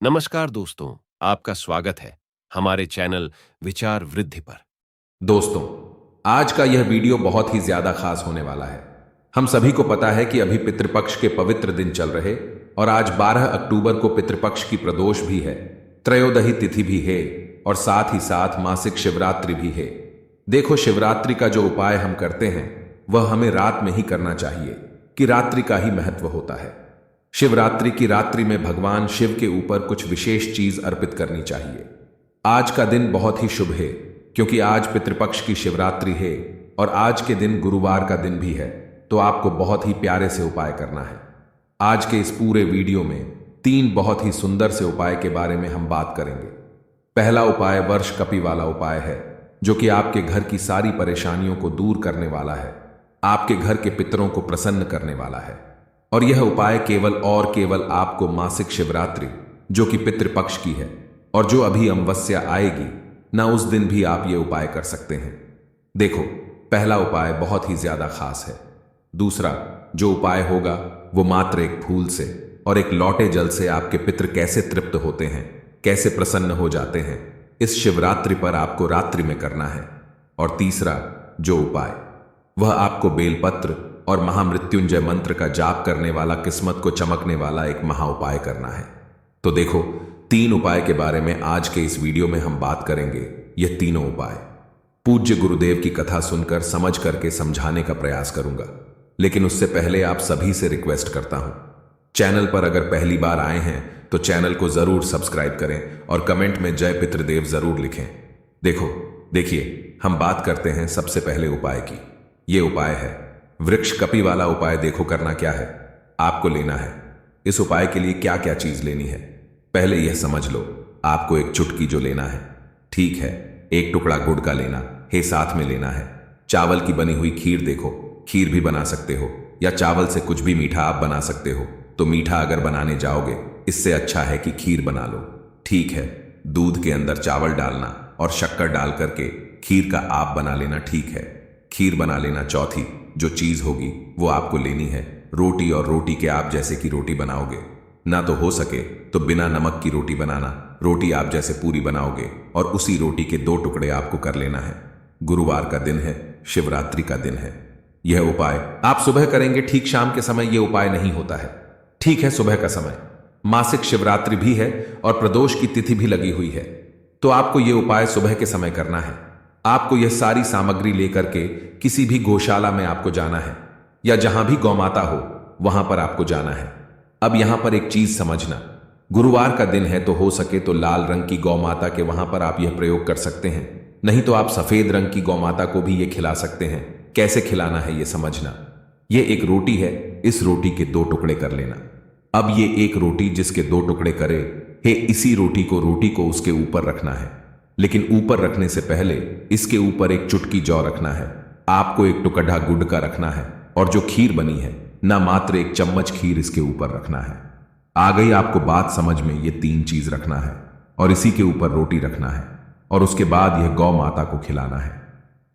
नमस्कार दोस्तों, आपका स्वागत है हमारे चैनल विचार वृद्धि पर। दोस्तों, आज का यह वीडियो बहुत ही ज्यादा खास होने वाला है। हम सभी को पता है कि अभी पितृपक्ष के पवित्र दिन चल रहे और आज 12 अक्टूबर को पितृपक्ष की प्रदोष भी है, त्रयोदही तिथि भी है और साथ ही साथ मासिक शिवरात्रि भी है। देखो, शिवरात्रि का जो उपाय हम करते हैं वह हमें रात में ही करना चाहिए कि रात्रि का ही महत्व होता है। शिवरात्रि की रात्रि में भगवान शिव के ऊपर कुछ विशेष चीज अर्पित करनी चाहिए। आज का दिन बहुत ही शुभ है क्योंकि आज पितृपक्ष की शिवरात्रि है और आज के दिन गुरुवार का दिन भी है, तो आपको बहुत ही प्यारे से उपाय करना है। आज के इस पूरे वीडियो में 3 बहुत ही सुंदर से उपाय के बारे में हम बात करेंगे। पहला उपाय वर्ष कपि वाला उपाय है, जो कि आपके घर की सारी परेशानियों को दूर करने वाला है, आपके घर के पितरों को प्रसन्न करने वाला है। और यह उपाय केवल और केवल आपको मासिक शिवरात्रि, जो कि पितृपक्ष की है और जो अभी अमावस्या आएगी ना, उस दिन भी आप ये उपाय कर सकते हैं। देखो, पहला उपाय बहुत ही ज्यादा खास है। दूसरा जो उपाय होगा वो मात्र एक फूल से और एक लौटे जल से आपके पितृ कैसे तृप्त होते हैं, कैसे प्रसन्न हो जाते हैं, इस शिवरात्रि पर आपको रात्रि में करना है। और तीसरा जो उपाय, वह आपको बेलपत्र और महामृत्युंजय मंत्र का जाप करने वाला, किस्मत को चमकने वाला एक महा उपाय करना है। तो देखो, 3 उपाय के बारे में आज के इस वीडियो में हम बात करेंगे। यह तीनों उपाय पूज्य गुरुदेव की कथा सुनकर समझ करके समझाने का प्रयास करूंगा, लेकिन उससे पहले आप सभी से रिक्वेस्ट करता हूं, चैनल पर अगर पहली बार आए हैं तो चैनल को जरूर सब्सक्राइब करें और कमेंट में जय पितृदेव जरूर लिखें। देखिए, हम बात करते हैं सबसे पहले उपाय की। यह उपाय है वृक्ष कपि वाला उपाय। देखो, करना क्या है, आपको लेना है इस उपाय के लिए क्या क्या चीज लेनी है। पहले यह समझ लो, आपको एक चुटकी जो लेना है, ठीक है, एक टुकड़ा गुड़ का लेना है, साथ में लेना है चावल की बनी हुई खीर। देखो, खीर भी बना सकते हो या चावल से कुछ भी मीठा आप बना सकते हो। तो मीठा अगर बनाने जाओगे, इससे अच्छा है कि खीर बना लो, ठीक है। दूध के अंदर चावल डालना और शक्कर डाल करके खीर का आप बना लेना, ठीक है। खीर बना लेना। चौथी जो चीज होगी वो आपको लेनी है रोटी। और रोटी के आप जैसे कि रोटी बनाओगे ना, तो हो सके तो बिना नमक की रोटी बनाना। रोटी आप जैसे पूरी बनाओगे और उसी रोटी के 2 टुकड़े आपको कर लेना है। गुरुवार का दिन है, शिवरात्रि का दिन है। यह उपाय आप सुबह करेंगे, ठीक शाम के समय यह उपाय नहीं होता है, ठीक है, सुबह का समय। मासिक शिवरात्रि भी है और प्रदोष की तिथि भी लगी हुई है, तो आपको यह उपाय सुबह के समय करना है। आपको यह सारी सामग्री लेकर के किसी भी गौशाला में आपको जाना है या जहां भी गौमाता हो वहां पर आपको जाना है। अब यहां पर एक चीज समझना, गुरुवार का दिन है तो हो सके तो लाल रंग की गौमाता के वहां पर आप यह प्रयोग कर सकते हैं, नहीं तो आप सफेद रंग की गौमाता को भी यह खिला सकते हैं। कैसे खिलाना है यह समझना। यह एक रोटी है, इस रोटी के 2 टुकड़े कर लेना। अब ये एक रोटी जिसके 2 टुकड़े करे है, इसी रोटी को उसके ऊपर रखना है, लेकिन ऊपर रखने से पहले इसके ऊपर एक चुटकी जौ रखना है। आपको एक टुकड़ा गुड़ का रखना है और जो खीर बनी है ना, मात्र 1 चम्मच खीर इसके ऊपर रखना है। आ गई आपको बात समझ में। ये 3 चीज रखना है और इसी के ऊपर रोटी रखना है और उसके बाद यह गौ माता को खिलाना है।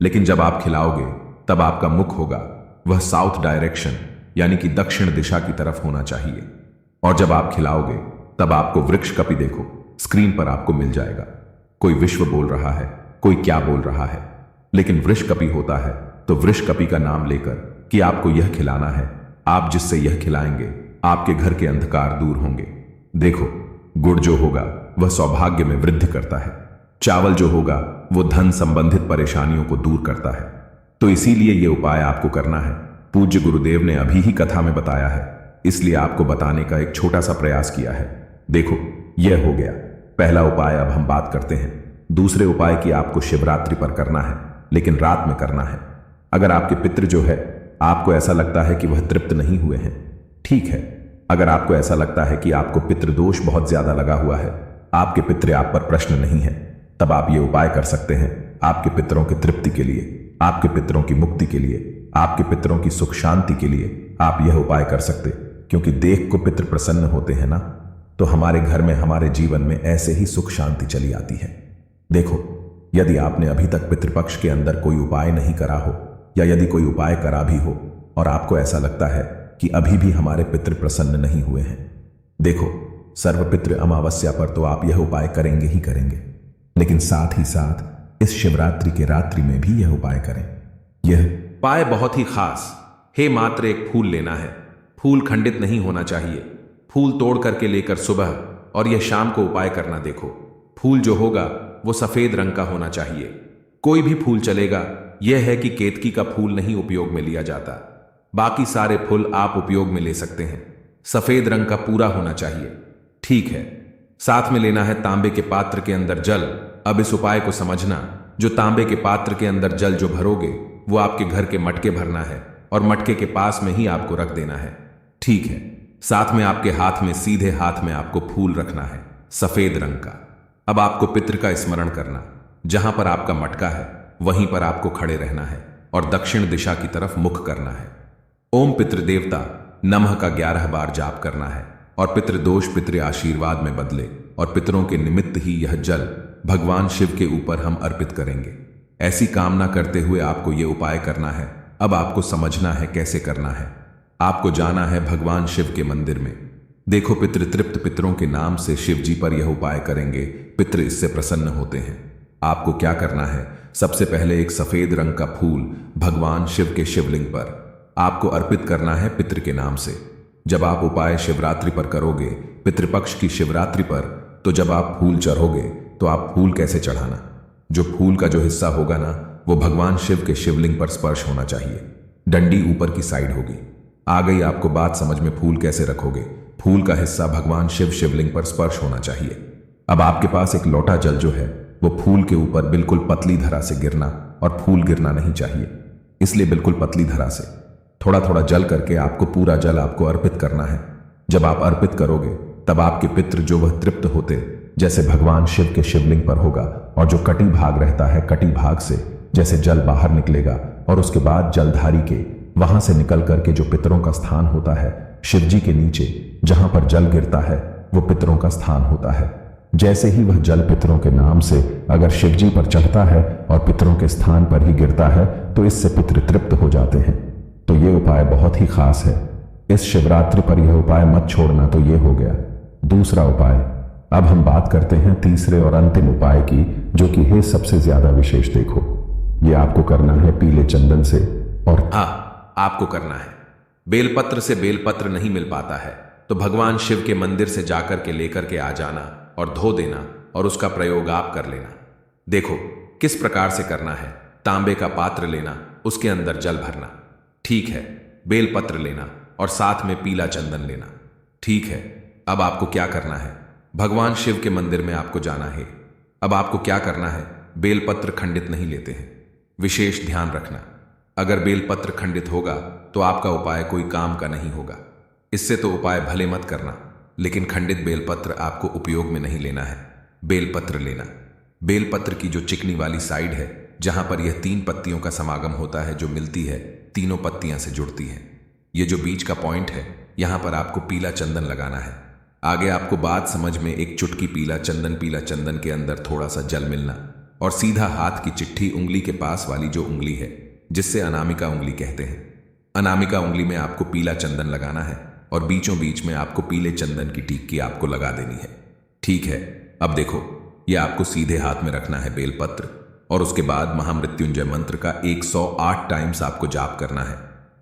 लेकिन जब आप खिलाओगे तब आपका मुख होगा वह साउथ डायरेक्शन, यानी कि दक्षिण दिशा की तरफ होना चाहिए। और जब आप खिलाओगे तब आपको वृक्ष कपि, देखो स्क्रीन पर आपको मिल जाएगा। कोई विश्व बोल रहा है, कोई क्या बोल रहा है, लेकिन वृक्ष कपि होता है तो वृक्ष कपि का नाम लेकर कि आपको यह खिलाना है। आप जिससे यह खिलाएंगे आपके घर के अंधकार दूर होंगे। देखो, गुड़ जो होगा वह सौभाग्य में वृद्धि करता है, चावल जो होगा वो धन संबंधित परेशानियों को दूर करता है। तो इसीलिए यह उपाय आपको करना है। पूज्य गुरुदेव ने अभी ही कथा में बताया है, इसलिए आपको बताने का एक छोटा सा प्रयास किया है। देखो, यह हो गया पहला उपाय। अब हम बात करते हैं दूसरे उपाय की। आपको शिवरात्रि पर करना है, लेकिन रात में करना है। अगर आपके पितृ जो है, आपको ऐसा लगता है कि वह तृप्त नहीं हुए हैं, ठीक है। अगर आपको ऐसा लगता है कि आपको पितृदोष बहुत ज्यादा लगा हुआ है, आपके पितृ आप पर प्रश्न नहीं है, तब आप यह उपाय कर सकते हैं। आपके पितरों की तृप्ति के लिए, आपके पितरों की मुक्ति के लिए, आपके पितरों की सुख शांति के लिए आप यह उपाय कर सकते। क्योंकि देख को पितृ प्रसन्न होते हैं ना, तो हमारे घर में, हमारे जीवन में ऐसे ही सुख शांति चली आती है। देखो, यदि आपने अभी तक पितृपक्ष के अंदर कोई उपाय नहीं करा हो, या यदि कोई उपाय करा भी हो और आपको ऐसा लगता है कि अभी भी हमारे पितृ प्रसन्न नहीं हुए हैं, देखो, सर्वपितृ अमावस्या पर तो आप यह उपाय करेंगे ही करेंगे, लेकिन साथ ही साथ इस शिवरात्रि के रात्रि में भी यह उपाय करें। यह उपाय बहुत ही खास है। मात्र एक फूल लेना है। फूल खंडित नहीं होना चाहिए। फूल तोड़ करके लेकर सुबह और यह शाम को उपाय करना। देखो, फूल जो होगा वो सफेद रंग का होना चाहिए। कोई भी फूल चलेगा। यह है कि केतकी का फूल नहीं उपयोग में लिया जाता। बाकी सारे फूल आप उपयोग में ले सकते हैं। सफेद रंग का पूरा होना चाहिए। ठीक है। साथ में लेना है तांबे के पात्र के अंदर जल। अब इस उपाय को समझना। जो तांबे के पात्र के अंदर जल जो भरोगे वो आपके घर के मटके भरना है और मटके के पास में ही आपको रख देना है। ठीक है। साथ में आपके हाथ में, सीधे हाथ में आपको फूल रखना है सफेद रंग का। अब आपको पितृ का स्मरण करना। जहां पर आपका मटका है वहीं पर आपको खड़े रहना है और दक्षिण दिशा की तरफ मुख करना है। ओम पितृदेवता नमः का 11 बार जाप करना है और पितृदोष पितृ आशीर्वाद में बदले और पितरों के निमित्त ही यह जल भगवान शिव के ऊपर हम अर्पित करेंगे। ऐसी कामना करते हुए आपको यह उपाय करना है। अब आपको समझना है कैसे करना है। आपको जाना है भगवान शिव के मंदिर में। देखो, पितृतृप्त पितरों के नाम से शिव जी पर यह उपाय करेंगे। पितृ इससे प्रसन्न होते हैं। आपको क्या करना है? सबसे पहले एक सफेद रंग का फूल भगवान शिव के शिवलिंग पर आपको अर्पित करना है पितृ के नाम से। जब आप उपाय शिवरात्रि पर करोगे, पितृपक्ष की शिवरात्रि पर, तो जब आप फूल चढ़ोगे तो आप फूल कैसे चढ़ाना? जो फूल का जो हिस्सा होगा ना, वो भगवान शिव के शिवलिंग पर स्पर्श होना चाहिए। डंडी ऊपर की साइड होगी। आ गई आपको बात समझ में? फूल कैसे रखोगे? फूल का हिस्सा भगवान शिव शिवलिंग पर स्पर्श होना चाहिए। अब आपके पास एक लोटा जल जो है वो फूल के ऊपर बिल्कुल पतली धरा से गिरना, और फूल गिरना नहीं चाहिए, इसलिए बिल्कुल पतली धरा से थोड़ा थोड़ा जल करके आपको पूरा जल आपको अर्पित करना है। जब आप अर्पित करोगे तब आपके पितृ जो वह तृप्त होते, जैसे भगवान शिव के शिवलिंग पर होगा, और जो कटी भाग रहता है, कटी भाग से जैसे जल बाहर निकलेगा और उसके बाद जलधारी के वहां से निकल करके जो पितरों का स्थान होता है, शिव जी के नीचे जहां पर जल गिरता है वो पितरों का स्थान होता है। जैसे ही वह जल पितरों के नाम से अगर शिव जी पर चढ़ता है और पितरों के स्थान पर ही गिरता है तो इससे पितृ तृप्त हो जाते हैं। तो ये उपाय बहुत ही खास है। इस शिवरात्रि पर यह उपाय मत छोड़ना। तो ये हो गया दूसरा उपाय। अब हम बात करते हैं तीसरे और अंतिम उपाय की, जो कि है सबसे ज्यादा विशेष। देखो, ये आपको करना है पीले चंदन से, और आपको करना है बेलपत्र से। बेलपत्र नहीं मिल पाता है तो भगवान शिव के मंदिर से जाकर के लेकर के आ जाना और धो देना, और उसका प्रयोग आप कर लेना। देखो किस प्रकार से करना है। तांबे का पात्र लेना, उसके अंदर जल भरना। ठीक है। बेलपत्र लेना और साथ में पीला चंदन लेना। ठीक है। अब आपको क्या करना है? भगवान शिव के मंदिर में आपको जाना है। अब आपको क्या करना है? बेलपत्र खंडित नहीं लेते हैं, विशेष ध्यान रखना। अगर बेलपत्र खंडित होगा तो आपका उपाय कोई काम का नहीं होगा। इससे तो उपाय भले मत करना, लेकिन खंडित बेलपत्र आपको उपयोग में नहीं लेना है। बेलपत्र लेना। बेलपत्र की जो चिकनी वाली साइड है, जहां पर यह 3 पत्तियों का समागम होता है, जो मिलती है, तीनों पत्तियां से जुड़ती हैं। ये जो बीच का पॉइंट है, यहां पर आपको पीला चंदन लगाना है। आगे आपको बात समझ में, एक चुटकी पीला चंदन के अंदर थोड़ा सा जल मिलना, और सीधा हाथ की चिट्ठी उंगली के पास वाली जो उंगली है, जिससे अनामिका उंगली कहते हैं, अनामिका उंगली में आपको पीला चंदन लगाना है, और बीचों बीच में आपको पीले चंदन की टिक्की आपको लगा देनी है। ठीक है। अब देखो, यह आपको सीधे हाथ में रखना है बेलपत्र, और उसके बाद महामृत्युंजय मंत्र का 108 टाइम्स आपको जाप करना है।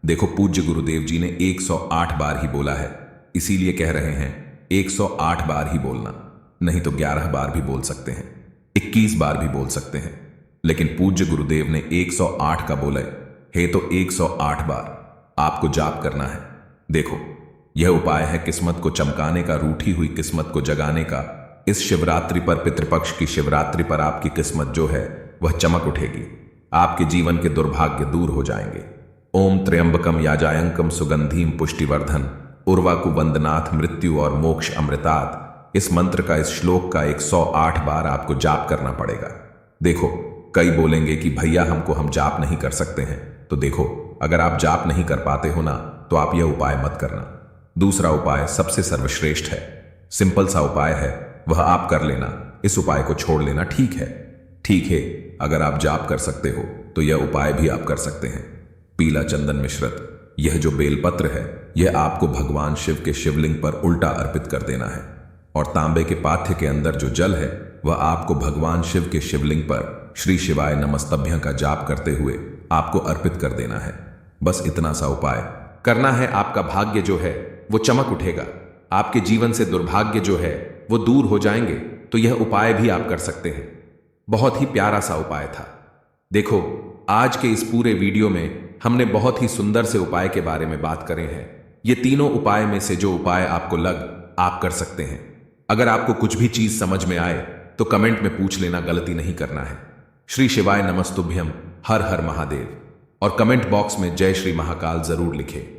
देखो, पूज्य गुरुदेव जी ने 108 बार ही बोला है, इसीलिए कह रहे हैं 108 बार ही बोलना, नहीं तो 11 बार भी बोल सकते हैं, 21 बार भी बोल सकते हैं, लेकिन पूज्य गुरुदेव ने 108 का बोला है तो 108 बार आपको जाप करना है। देखो, यह उपाय है किस्मत को चमकाने का, रूठी हुई किस्मत को जगाने का। इस शिवरात्रि पर, पितृपक्ष की शिवरात्रि पर आपकी किस्मत जो है वह चमक उठेगी। आपके जीवन के दुर्भाग्य दूर हो जाएंगे। ओम त्र्यंबकम याजायंकम सुगंधिम पुष्टिवर्धन उर्वाकु वंदनाथ मृत्यु और मोक्ष अमृतात्। इस मंत्र का, इस श्लोक का 108 बार आपको जाप करना पड़ेगा। देखो, कई बोलेंगे कि भैया हम जाप नहीं कर सकते हैं। तो देखो, अगर आप जाप नहीं कर पाते हो ना, तो आप यह उपाय मत करना। दूसरा उपाय सबसे सर्वश्रेष्ठ है, सिंपल सा उपाय है, वह आप कर लेना। इस उपाय को छोड़ लेना। ठीक है। ठीक है। अगर आप जाप कर सकते हो तो यह उपाय भी आप कर सकते हैं। पीला चंदन मिश्रित यह जो बेलपत्र है, यह आपको भगवान शिव के शिवलिंग पर उल्टा अर्पित कर देना है। और तांबे के पाथ्य के अंदर जो जल है वह आपको भगवान शिव के शिवलिंग पर श्री शिवाय नमस्तभ्यं का जाप करते हुए आपको अर्पित कर देना है। बस इतना सा उपाय करना है, आपका भाग्य जो है वो चमक उठेगा, आपके जीवन से दुर्भाग्य जो है वो दूर हो जाएंगे। तो यह उपाय भी आप कर सकते हैं। बहुत ही प्यारा सा उपाय था। देखो, आज के इस पूरे वीडियो में हमने बहुत ही सुंदर से उपाय के बारे में बात करें हैं। ये तीनों उपाय में से जो उपाय आपको आप कर सकते हैं। अगर आपको कुछ भी चीज समझ में आए तो कमेंट में पूछ लेना, गलती नहीं करना है। श्री शिवाय नमस्तुभ्यं, हर हर महादेव, और कमेंट बॉक्स में जय श्री महाकाल जरूर लिखें।